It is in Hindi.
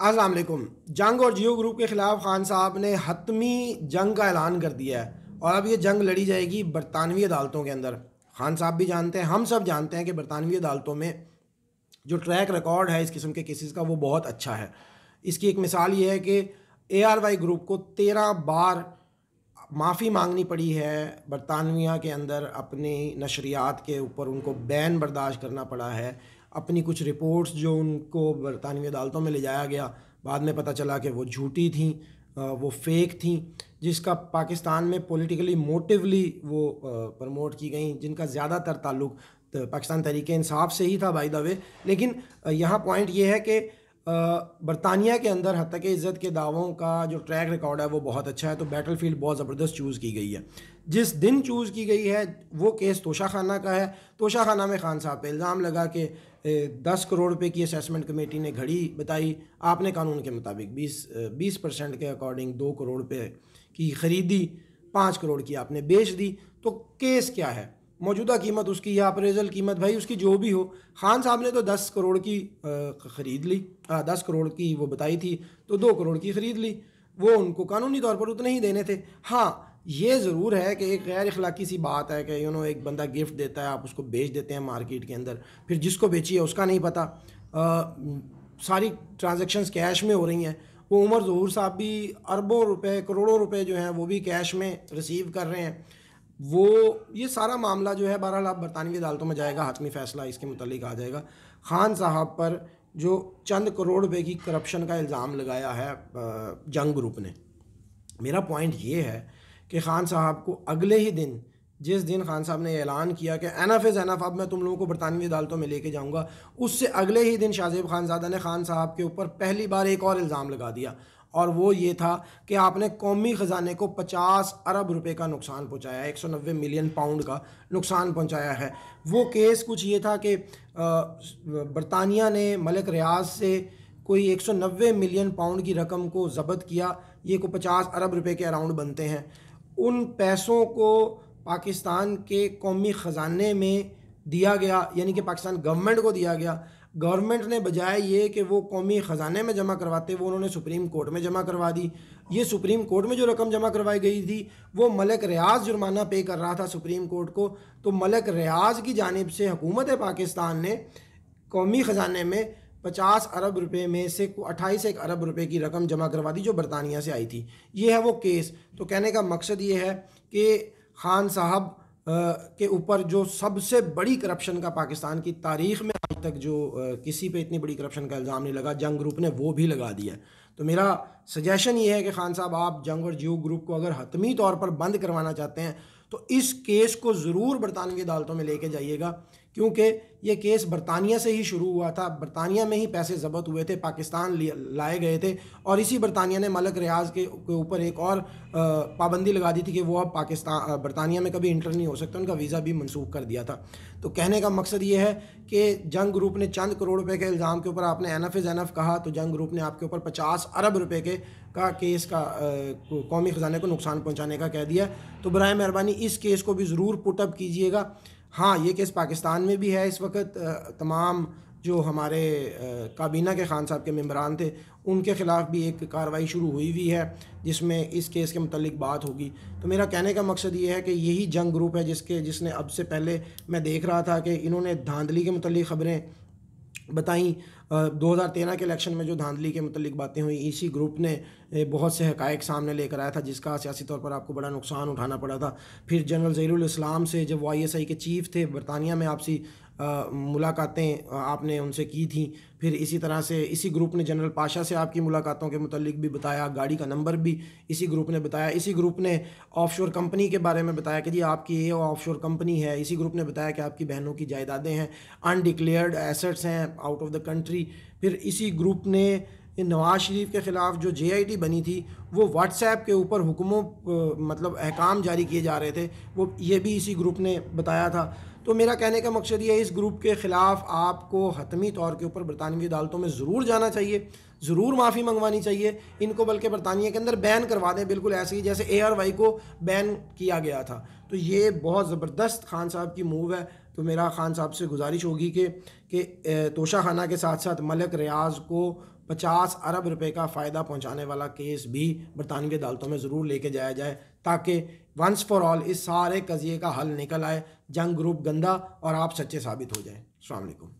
अस्सलाम वालेकुम। जंग और जियो ग्रुप के ख़िलाफ़ खान साहब ने हतमी जंग का ऐलान कर दिया है और अब ये जंग लड़ी जाएगी बरतानवी अदालतों के अंदर। खान साहब भी जानते हैं, हम सब जानते हैं कि बरतानवी अदालतों में जो ट्रैक रिकॉर्ड है इस किस्म के केसेस का वो बहुत अच्छा है। इसकी एक मिसाल ये है कि ARY ग्रुप को 13 बार माफ़ी मांगनी पड़ी है बरतानिया के अंदर, अपनी नशरियात के ऊपर उनको बैन बर्दाश्त करना पड़ा है। अपनी कुछ रिपोर्ट्स जो उनको बरतानवी अदालतों में ले जाया गया, बाद में पता चला कि वो झूठी थी, वो फेक थी, जिसका पाकिस्तान में पॉलिटिकली मोटिवली वो प्रमोट की गई, जिनका ज़्यादातर ताल्लुक तो पाकिस्तान तहरीक इंसाफ से ही था बाय द वे। लेकिन यहाँ पॉइंट ये है कि बरतानिया के अंदर हत्या के इज़्ज़त के दावों का जो ट्रैक रिकॉर्ड है वो बहुत अच्छा है, तो बैटल फील्ड बहुत ज़बरदस्त चूज़ की गई है। जिस दिन चूज़ की गई है वो केस तोशा खाना का है। तोशा खाना में खान साहब पे इल्ज़ाम लगा कि 10 करोड़ रुपए की असेसमेंट कमेटी ने घड़ी बताई, आपने कानून के मुताबिक 20% के अकॉर्डिंग 2 करोड़ रुपए की ख़रीदी, 5 करोड़ की आपने बेच दी। तो केस क्या है? मौजूदा कीमत उसकी या अप्रेजल कीमत, भाई उसकी जो भी हो, खान साहब ने तो 10 करोड़ की ख़रीद ली, 10 करोड़ की वो बताई थी तो 2 करोड़ की ख़रीद ली। वो उनको कानूनी तौर पर उतने ही देने थे। हाँ, ये ज़रूर है कि एक गैर अखलाकी सी बात है कि एक बंदा गिफ्ट देता है, आप उसको बेच देते हैं मार्केट के अंदर, फिर जिसको बेची है उसका नहीं पता। सारी ट्रांजैक्शंस कैश में हो रही हैं। वो उमर ज़हूर साहब भी अरबों रुपए, करोड़ों रुपए जो हैं वो भी कैश में रिसीव कर रहे हैं। वो ये सारा मामला जो है बहरहाल अब बरतानवी अदालतों में जाएगा, हतमी फ़ैसला इसके मुतालिक आ जाएगा। खान साहब पर जो चंद करोड़ रुपए की करप्शन का इल्ज़ाम लगाया है जंग ग्रुप ने, मेरा पॉइंट ये है कि खान साहब को अगले ही दिन, जिस दिन खान साहब ने ऐलान किया कि एनफ इज़ एनफ, अब मैं तुम लोगों को बरतानवी अदालतों में लेके जाऊंगा, उससे अगले ही दिन शाहजेब खानज़ादा ने खान साहब के ऊपर पहली बार एक और इल्ज़ाम लगा दिया, और वो ये था कि आपने कौमी ख़जाने को 50 अरब रुपए का नुकसान पहुंचाया, 190 मिलियन पाउंड का नुकसान पहुंचाया है। वो केस कुछ ये था कि बरतानिया ने मलिक रियाज से कोई 190 मिलियन पाउंड की रकम को ज़ब्त किया, ये को 50 अरब रुपए के अराउंड बनते हैं। उन पैसों को पाकिस्तान के कौमी ख़जाने में दिया गया, यानी कि पाकिस्तान गवर्नमेंट को दिया गया। गवर्नमेंट ने बजाय ये कि वो कौमी ख़जाने में जमा करवाते, वो उन्होंने सुप्रीम कोर्ट में जमा करवा दी। ये सुप्रीम कोर्ट में जो रकम जमा करवाई गई थी वो मलिक रियाज जुर्माना पे कर रहा था सुप्रीम कोर्ट को, तो मलिक रियाज की जानिब से हुकूमत पाकिस्तान ने कौमी ख़जाने में 50 अरब रुपए में से 28 अरब रुपए की रकम जमा करवा दी जो बरतानिया से आई थी। ये है वो केस। तो कहने का मकसद ये है कि खान साहब के ऊपर जो सबसे बड़ी करप्शन का पाकिस्तान की तारीख़ में आज तक जो किसी पे इतनी बड़ी करप्शन का इल्ज़ाम नहीं लगा, जंग ग्रुप ने वो भी लगा दिया। तो मेरा सजेशन ये है कि खान साहब, आप जंग और जियो ग्रुप को अगर हतमी तौर पर बंद करवाना चाहते हैं तो इस केस को ज़रूर बरतानवी अदालतों में लेके जाइएगा, क्योंकि ये केस बरतानिया से ही शुरू हुआ था। बरतानिया में ही पैसे ज़ब्त हुए थे, पाकिस्तान लाए गए थे, और इसी बरतानिया ने मलिक रियाज के ऊपर एक और पाबंदी लगा दी थी कि वो अब बरतानिया में कभी इंटर नहीं हो सकते, उनका वीज़ा भी मनसूख कर दिया था। तो कहने का मकसद ये है कि जंग ग्रुप ने चंद करोड़ रुपए के इल्ज़ाम के ऊपर, आपने एनफ इज़ एनफ कहा, तो जंग ग्रुप ने आपके ऊपर 50 अरब रुपए का केस का कौमी ख़जाने को नुकसान पहुँचाने का कह दिया। तो बराए मेहरबानी इस केस को भी ज़रूर पुटअप कीजिएगा। हाँ, ये केस पाकिस्तान में भी है इस वक्त। तमाम जो हमारे काबीना के खान साहब के मेंबरान थे उनके ख़िलाफ़ भी एक कार्रवाई शुरू हुई हुई है जिसमें इस केस के मुतालिक बात होगी। तो मेरा कहने का मकसद ये है कि यही जंग ग्रुप है जिसने अब से पहले, मैं देख रहा था कि इन्होंने धांधली के मुतालिक ख़बरें बताई। 2013 के इलेक्शन में जो धांधली के मुतालिक बातें हुई, इसी ग्रुप ने बहुत से हक़ाइक़ सामने लेकर आया था जिसका सियासी तौर पर आपको बड़ा नुकसान उठाना पड़ा था। फिर जनरल ज़हीरुल इस्लाम से, जब वो ISI के चीफ़ थे, बरतानिया में आपसी मुलाकातें आपने उनसे की थी। फिर इसी तरह से इसी ग्रुप ने जनरल पाशा से आपकी मुलाकातों के मुतालिक भी बताया, गाड़ी का नंबर भी इसी ग्रुप ने बताया। इसी ग्रुप ने ऑफशोर कंपनी के बारे में बताया कि जी आपकी ये ऑफशोर कंपनी है। इसी ग्रुप ने बताया कि आपकी बहनों की जायदादें हैं, अनडिक्लेयर्ड एसेट्स हैं आउट ऑफ द कंट्री। फिर इसी ग्रुप ने नवाज़ शरीफ के ख़िलाफ़ जो JIT बनी थी वो व्हाट्सएप के ऊपर हुक्मों मतलब अहकाम जारी किए जा रहे थे, वो ये भी इसी ग्रुप ने बताया था। तो मेरा कहने का मकसद ये है, इस ग्रुप के ख़िलाफ़ आपको हतमी तौर के ऊपर बरतानवी अदालतों में ज़रूर जाना चाहिए, ज़रूर माफ़ी मंगवानी चाहिए इनको, बल्कि बरतानिया के अंदर बैन करवा दें, बिल्कुल ऐसे ही जैसे ARY को बैन किया गया था। तो ये बहुत ज़बरदस्त खान साहब की मूव है। तो मेरा खान साहब से गुजारिश होगी कि तोशा खाना के साथ साथ मलिक रियाज को 50 अरब रुपए का फ़ायदा पहुंचाने वाला केस भी बरतानवी अदालतों में ज़रूर लेके जाया जाए, ताकि वंस फॉर ऑल इस सारे कज़िए का हल निकल आए, जंग ग्रुप गंदा और आप सच्चे साबित हो जाएं। अस्सलाम वालेकुम।